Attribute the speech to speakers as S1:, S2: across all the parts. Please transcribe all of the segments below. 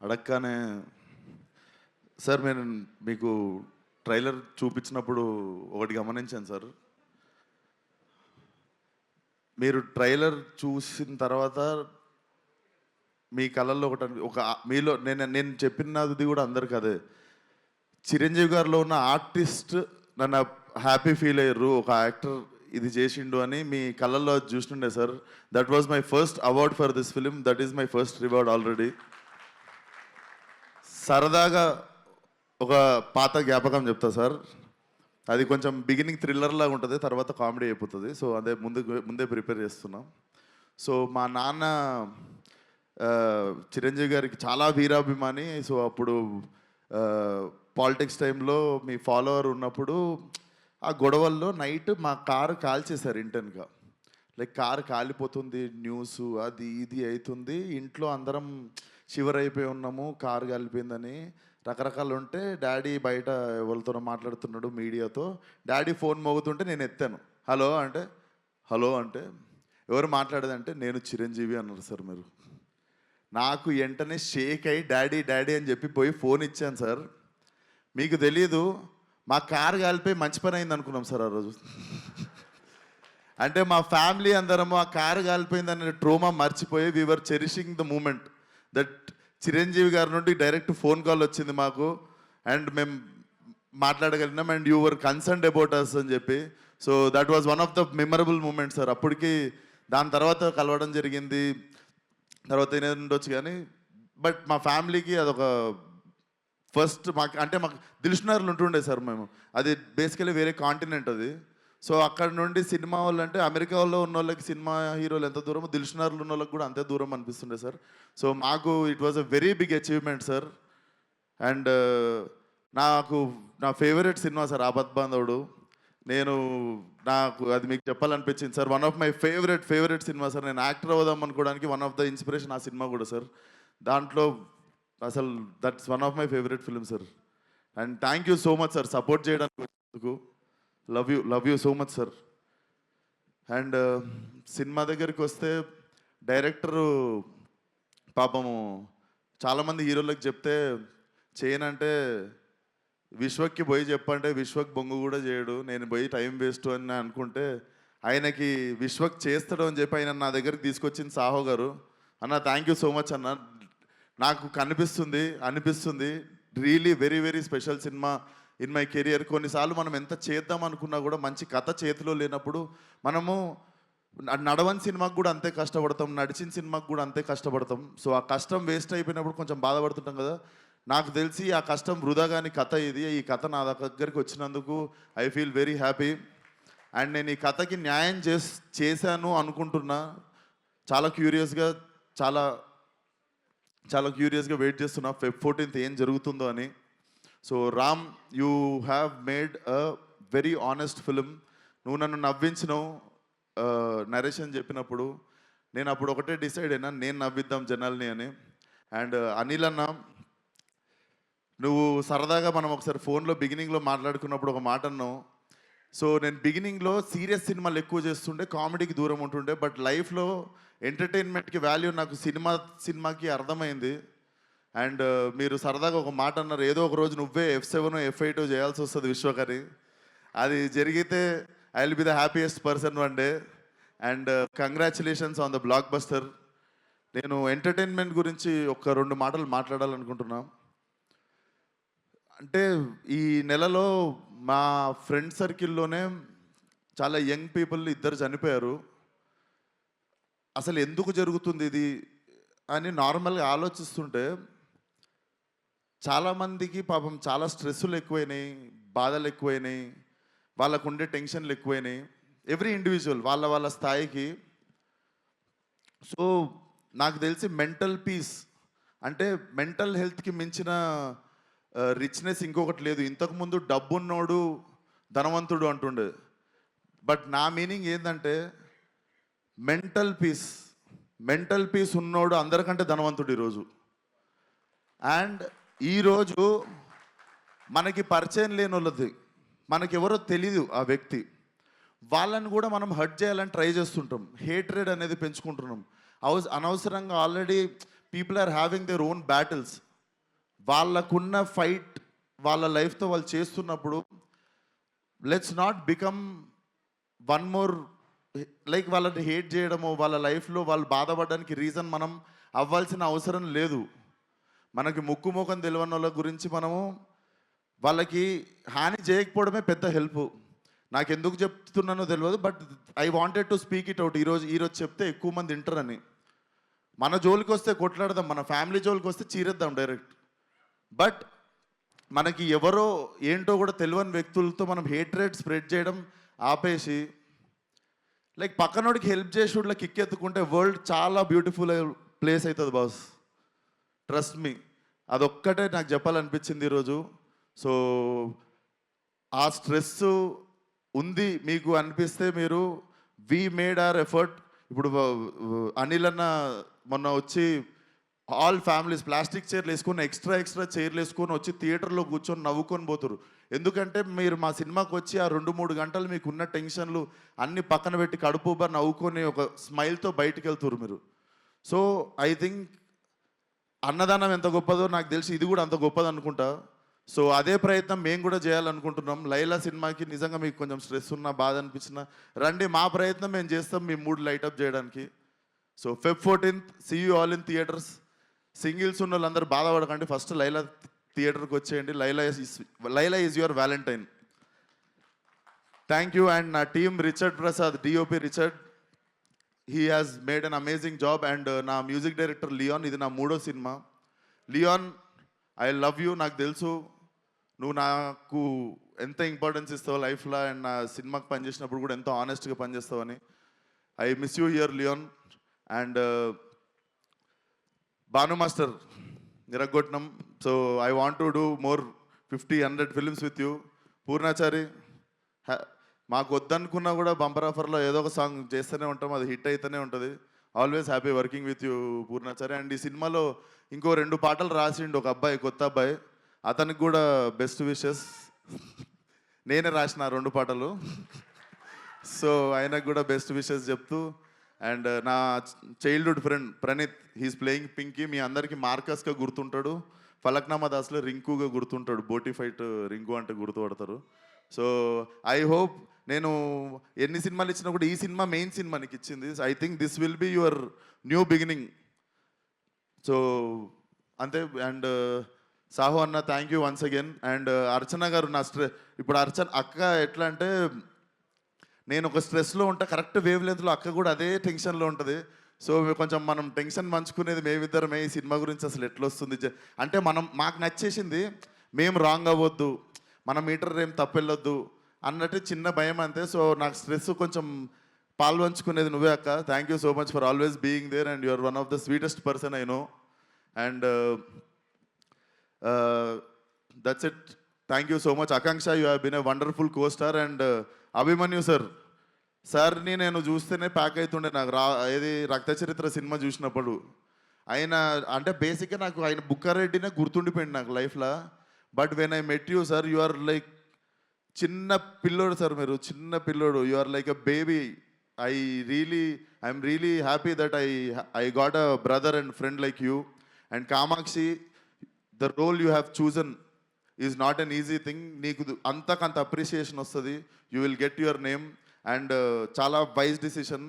S1: అడగగానే సార్ నేను మీకు ట్రైలర్ చూపించినప్పుడు ఒకటి గమనించాను సార్. మీరు ట్రైలర్ చూసిన తర్వాత మీ కళల్లో ఒక మీలో నేను చెప్పినది కూడా అందరికి అదే. చిరంజీవి గారిలో ఉన్న ఆర్టిస్ట్ నన్ను హ్యాపీ ఫీల్ అయ్యారు, ఒక యాక్టర్ ఇది చేసిండు అని మీ కళల్లో చూస్తుండే sir. That was my first award for this film. That is my first reward already. సరదాగా ఒక పాత జ్ఞాపకం చెప్తా సార్. అది కొంచెం బిగినింగ్ థ్రిల్లర్ లాగా ఉంటుంది, తర్వాత కామెడీ అయిపోతుంది. సో అదే ముందే ప్రిపేర్ చేస్తున్నాం. సో మా నాన్న చిరంజీవి గారికి చాలా వీరాభిమాని. సో అప్పుడు పాలిటిక్స్ టైంలో మీ ఫాలోవర్ ఉన్నప్పుడు ఆ గొడవల్లో నైట్ మా కారు కాల్చేశారు ఇంటెన్గా. లైక్ కారు కాలిపోతుంది, న్యూస్ అది ఇది అవుతుంది, ఇంట్లో అందరం షివర్ అయిపోయి ఉన్నాము, కారు కాలిపోయిందని రకరకాలు ఉంటే డాడీ బయట ఎవరితోనో మాట్లాడుతున్నాడు మీడియాతో. డాడీ ఫోన్ మోగుతుంటే నేను ఎత్తాను. హలో అంటే ఎవరు మాట్లాడేదంటే నేను చిరంజీవి అన్నారు సార్. మీరు నాకు వెంటనే షేక్ అయ్యి డాడీ అని చెప్పి పోయి ఫోన్ ఇచ్చాను సార్. మీకు తెలీదు, మా కారు కాలిపోయి మంచి పని అయింది అనుకున్నాం సార్ ఆ రోజు. అంటే మా ఫ్యామిలీ అందరము ఆ కారు కాలిపోయిందనే ట్రోమా మర్చిపోయి we're cherishing the moment that Chiranjeevi గారి నుండి డైరెక్ట్ ఫోన్ కాల్ వచ్చింది మాకు అండ్ మేము మాట్లాడగలిగినాం and you were concerned about us అని చెప్పి. So that was one of the memorable moment sir. అప్పటికి దాని తర్వాత కలవడం జరిగింది, తర్వాత ఏదైనా ఉండొచ్చు కానీ బట్ మా ఫ్యామిలీకి అదొక ఫస్ట్. మాకు దిల్షునగర్లో ఉంటుండే సార్ మేము. అది బేసికలీ వేరే కాంటినెంట్ అది. సో అక్కడ నుండి సినిమా వాళ్ళు అంటే అమెరికా వాళ్ళు ఉన్న వాళ్ళకి సినిమా హీరోలు ఎంత దూరమో దిల్షునగర్లో ఉన్న వాళ్ళకి కూడా అంతే దూరం అనిపిస్తుండే సార్. సో మాకు it was a very big achievement sir. And నా favourite cinema sir Aapadbandhavudu. నాకు అది మీకు చెప్పాలనిపించింది sir. One of my favourite cinema sir. నేను యాక్టర్ అవుదాం అనుకోవడానికి వన్ ఆఫ్ ద ఇన్స్పిరేషన్ ఆ సినిమా కూడా సార్. దాంట్లో అసలు that's one of my favourite film sir. And thank you so much sir support చేయడానికి వచ్చినందుకు. Love you so much sir. And cinema దగ్గరికి వస్తే డైరెక్టరు పాపము చాలామంది హీరోలకు చెప్తే చేయనంటే విశ్వక్కి పోయి చెప్పంటే విశ్వక్ బొంగు కూడా చేయడు, నేను పోయి టైం వేస్ట్ అని అనుకుంటే ఆయనకి విశ్వక్ చేస్తాడు అని చెప్పి ఆయన నా దగ్గరికి తీసుకొచ్చింది సాహో గారు. అన్న థ్యాంక్ యూ సో మచ్ అన్న. నాకు అనిపిస్తుంది really very very special cinema in my career. కొన్నిసార్లు మనం ఎంత చేద్దాం అనుకున్నా కూడా మంచి కథ చేతిలో లేనప్పుడు మనము నడవని సినిమాకు కూడా అంతే కష్టపడతాం, నడిచిన సినిమాకు కూడా అంతే కష్టపడతాం. సో ఆ కష్టం వేస్ట్ అయిపోయినప్పుడు కొంచెం బాధపడుతుంటాం కదా. నాకు తెలిసి ఆ కష్టం వృధా కాని కథ ఇది. ఈ కథ నా దగ్గరికి వచ్చినందుకు I feel very happy. And నేను ఈ కథకి న్యాయం చేశాను అనుకుంటున్నా. చాలా క్యూరియస్గా వెయిట్ చేస్తున్నా Feb 14th ఏం జరుగుతుందో అని. So Ram, you have made a very honest film. నువ్వు నన్ను నవ్వించినావు నరేషన్ చెప్పినప్పుడు. నేను అప్పుడు ఒకటే డిసైడ్ అయినా, నేను నవ్విద్దాం జనాల్ని అని. అండ్ అనిల్ అన్న, నువ్వు సరదాగా మనం ఒకసారి ఫోన్లో బిగినింగ్లో మాట్లాడుకున్నప్పుడు ఒక మాట అన్నావు. సో నేను బిగినింగ్లో సీరియస్ సినిమాలు ఎక్కువ చేస్తుండే, కామెడీకి దూరం ఉంటుండే. బట్ లైఫ్లో ఎంటర్టైన్మెంట్కి వాల్యూ నాకు సినిమాకి అర్థమైంది. అండ్ మీరు సరదాగా ఒక మాట అన్నారు, ఏదో ఒక రోజు నువ్వే F7 F8 చేయాల్సి వస్తుంది విశ్వకరి. అది జరిగితే I will be the happiest person one day. And congratulations on the block buster. నేను ఎంటర్టైన్మెంట్ గురించి ఒక 2 మాటలు మాట్లాడాలనుకుంటున్నా. అంటే ఈ నెలలో మా ఫ్రెండ్ సర్కిల్లోనే చాలా యంగ్ పీపుల్ 2 చనిపోయారు. అసలు ఎందుకు జరుగుతుంది ఇది అని నార్మల్గా ఆలోచిస్తుంటే చాలామందికి పాపం చాలా స్ట్రెస్సులు ఎక్కువైనాయి, బాధలు ఎక్కువైనాయి, వాళ్ళకు ఉండే టెన్షన్లు ఎక్కువైనాయి. ఎవ్రీ ఇండివిజువల్ వాళ్ళ స్థాయికి. సో నాకు తెలిసి మెంటల్ పీస్ అంటే మెంటల్ హెల్త్కి మించిన రిచ్నెస్ ఇంకొకటి లేదు. ఇంతకుముందు డబ్బున్నోడు ధనవంతుడు అంటుండే, బట్ నా మీనింగ్ ఏంటంటే మెంటల్ పీస్ ఉన్నోడు అందరికంటే ధనవంతుడు ఈరోజు. అండ్ ఈరోజు మనకి పరిచయం లేని వాళ్ళది, మనకెవరో తెలీదు ఆ వ్యక్తి, వాళ్ళని కూడా మనం హర్ట్ చేయాలని ట్రై చేస్తుంటాం. హేట్రెడ్ అనేది పెంచుకుంటున్నాం అనవసరంగా. Already people are having their own battles. వాళ్ళకున్న ఫైట్ వాళ్ళ లైఫ్తో వాళ్ళు చేస్తున్నప్పుడు let's not become one more, like వాళ్ళని హేట్ చేయడము, వాళ్ళ లైఫ్లో వాళ్ళు బాధపడడానికి రీజన్ మనం అవ్వాల్సిన అవసరం లేదు. మనకి ముక్కు ముఖం తెలియని వాళ్ళ గురించి మనము వాళ్ళకి హాని చేయకపోవడమే పెద్ద హెల్ప్. నాకు ఎందుకు చెప్తున్నానో తెలియదు, but I wanted to speak it out. ఈరోజు చెప్తే ఎక్కువ మంది వింటారని. మన జోలికి వస్తే కొట్లాడదాం, మన ఫ్యామిలీ జోలికి వస్తే చీరేద్దాం డైరెక్ట్. బట్ మనకి ఎవరో ఏంటో కూడా తెలియని వ్యక్తులతో మనం హేట్రేట్ స్ప్రెడ్ చేయడం ఆపేసి, లైక్ పక్కనోడికి హెల్ప్ చేసి ఇట్లా కిక్ ఎత్తుకుంటే వరల్డ్ చాలా బ్యూటిఫుల్ ప్లేస్ అవుతుంది బాస్. ట్రస్ట్ మీ, అదొక్కటే నాకు చెప్పాలనిపించింది ఈరోజు. సో ఆ స్ట్రెస్ ఉంది మీకు అనిపిస్తే మీరు వి మేడ్ అవర్ ఎఫర్ట్. ఇప్పుడు అనిల్ అన్న మొన్న వచ్చి ఆల్ ఫ్యామిలీస్ ప్లాస్టిక్ చైర్లు వేసుకొని ఎక్స్ట్రా చైర్లు వేసుకొని వచ్చి థియేటర్లో కూర్చొని నవ్వుకొని పోతారు. ఎందుకంటే మీరు మా సినిమాకి వచ్చి ఆ 2-3 గంటలు మీకు ఉన్న టెన్షన్లు అన్ని పక్కన పెట్టి కడుపుబా నవ్వుకొని ఒక స్మైల్తో బయటికి వెళ్తారు మీరు. సో ఐ థింక్ అన్నదానం ఎంత గొప్పదో నాకు తెలిసి ఇది కూడా అంత గొప్పది అనుకుంటా. సో అదే ప్రయత్నం మేము కూడా చేయాలనుకుంటున్నాం. లైలా సినిమాకి నిజంగా మీకు కొంచెం స్ట్రెస్ ఉన్నా, బాధ అనిపించినా రండి, మా ప్రయత్నం మేము చేస్తాం మీ మూడ్ లైటప్ చేయడానికి. So Feb 14th see you all in theatres. Singles ఉన్న వాళ్ళందరూ బాధపడకండి, ఫస్ట్ లైలా థియేటర్కి వచ్చేయండి. Laila is your valentine. Thank you. And నా team Richard Prasad, DOP Richard, he has made an amazing job. And నా మ్యూజిక్ డైరెక్టర్ లియాన్, ఇది నా 3వ cinema. Leon, I love you. నాకు తెలుసు నువ్వు నాకు ఎంత ఇంపార్టెన్స్ ఇస్తావు లైఫ్లో, అండ్ నా సినిమాకి పనిచేసినప్పుడు కూడా ఎంతో ఆనెస్ట్గా పనిచేస్తావని. I miss you here Leon. And Bhanu master నిరగొట్నం. So I want to do more 50-100 films with you. Purnachari, మాకు వద్దనుకున్నా కూడా బంపర్ ఆఫర్లో ఏదో ఒక సాంగ్ చేస్తూనే ఉంటాం, అది హిట్ అయితేనే ఉంటుంది. Always happy working with you Purnachari. And ఈ సినిమాలో ఇంకో 2 పాటలు రాసిండు ఒక అబ్బాయి, కొత్త అబ్బాయి, అతనికి కూడా బెస్ట్ విషెస్. నేనే రాసిన 2 పాటలు. సో ఆయనకు కూడా బెస్ట్ విషెస్ చెప్తూ. అండ్ నా childhood friend Praneeth, he's playing Pinky. మీ అందరికీ మార్కస్గా గుర్తుంటాడు, ఫలక్నామా దాస్లో రింకుగా గుర్తుంటాడు, బోటి ఫైట్ రింకు అంటే గుర్తుపడతారు. సో ఐ హోప్ నేను ఎన్ని సినిమాలు ఇచ్చినా కూడా ఈ సినిమా మెయిన్ సినిమా నీకు ఇచ్చింది. I think this will be your new beginning. So అంతే. అండ్ సాహు అన్న, thank you once again. And Archana garu, నా ఇప్పుడు అక్క ఎట్లా అంటే, నేను ఒక స్ట్రెస్లో ఉంటా, కరెక్ట్ వేవ్ లెంత్లో అక్క కూడా అదే టెన్షన్లో ఉంటుంది. సో కొంచెం మనం టెన్షన్ పంచుకునేది మేమిద్దరమే. ఈ సినిమా గురించి అసలు ఎట్లా వస్తుంది అంటే మాకు నచ్చేసింది, మేము రాంగ్ అవ్వద్దు, మన మీటర్ ఏం తప్పెళ్ళొద్దు అన్నట్టు చిన్న భయం అంతే. సో నాకు స్ట్రెస్ కొంచెం పాల్పంచుకునేది నువ్వే అక్క. Thank you so much for always being there. And you're one of the sweetest person I know. And that's it. Thank you so much. Akanksha, you have been a wonderful costar. And Abhimanyu సార్ని నేను చూస్తేనే pack అవుతుండే. నాకు ఏది రక్త చరిత్ర cinema చూసినప్పుడు ఆయన అంటే బేసిక్గా నాకు ఆయన బుక్కారెడ్డినే గుర్తుండిపోయింది నాకు లైఫ్లో. But when I met you sir, you are like చిన్న పిల్లోడు సార్, మీరు చిన్న పిల్లోడు. You are like a baby. I'm really happy that I got a brother and friend like you. And Kamakshi, the role you have chosen is not an easy thing. నీకు అంతకంత appreciation వస్తుంది, you will get your name. And చాలా wise decision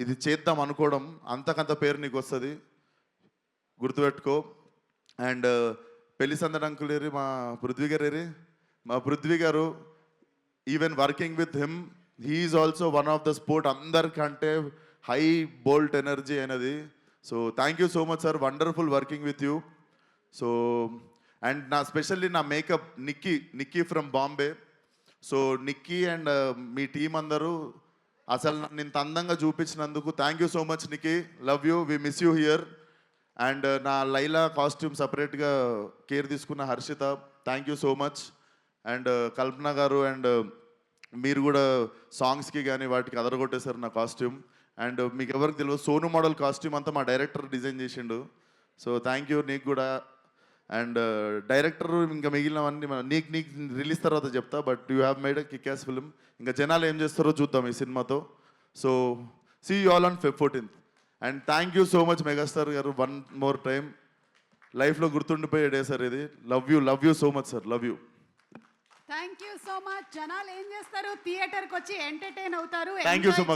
S1: ఇది చేద్దాం అనుకోవడం, అంతకంత పేరు నీకు వస్తుంది, గుర్తుపెట్టుకో. అండ్ పెళ్లి సందడి అంకుల్ ఏరి, మా పృథ్వీ గారు ఏరి, మా Prithvi garu, even working with him, he is also one of the sport, అందరికంటే హై బోల్ట్ ఎనర్జీ అనేది. So thank you so much sir, wonderful working with you. So and నా స్పెషల్లీ నా makeup Nikki from Bombay. So Nikki and మీ team అందరూ అసలు నన్ను ఇంత అందంగా చూపించినందుకు thank you so much Nikki, love you, we miss you here. And నా లైలా కాస్ట్యూమ్ సపరేట్గా కేర్ తీసుకున్న Harshitha, thank you so much. And కల్పన గారు, అండ్ మీరు కూడా సాంగ్స్కి కానీ వాటికి అదరగొట్టేశారు నా కాస్ట్యూమ్. అండ్ మీకు ఎవరికి తెలియదు, సోను మోడల్ కాస్ట్యూమ్ అంతా మా డైరెక్టర్ డిజైన్ చేసిండు. సో థ్యాంక్ యూ నీకు కూడా. అండ్ డైరెక్టర్ ఇంకా మిగిలినవన్నీ నీకు రిలీజ్ తర్వాత చెప్తా. But you have made a kick-ass film. ఇంకా జనాలు ఏం చేస్తారో చూద్దాం ఈ సినిమాతో. So see you all on Feb 14th. And thank you so much megastar garu, one more time. లైఫ్లో గుర్తుండిపోయే డే సార్ ఇది. Love you so much sir, love you.
S2: Thank you so much. జనాలు ఏం చేస్తారు, థియేటర్కి వచ్చి ఎంటర్టైన్ అవుతారు.
S1: Thank you so much.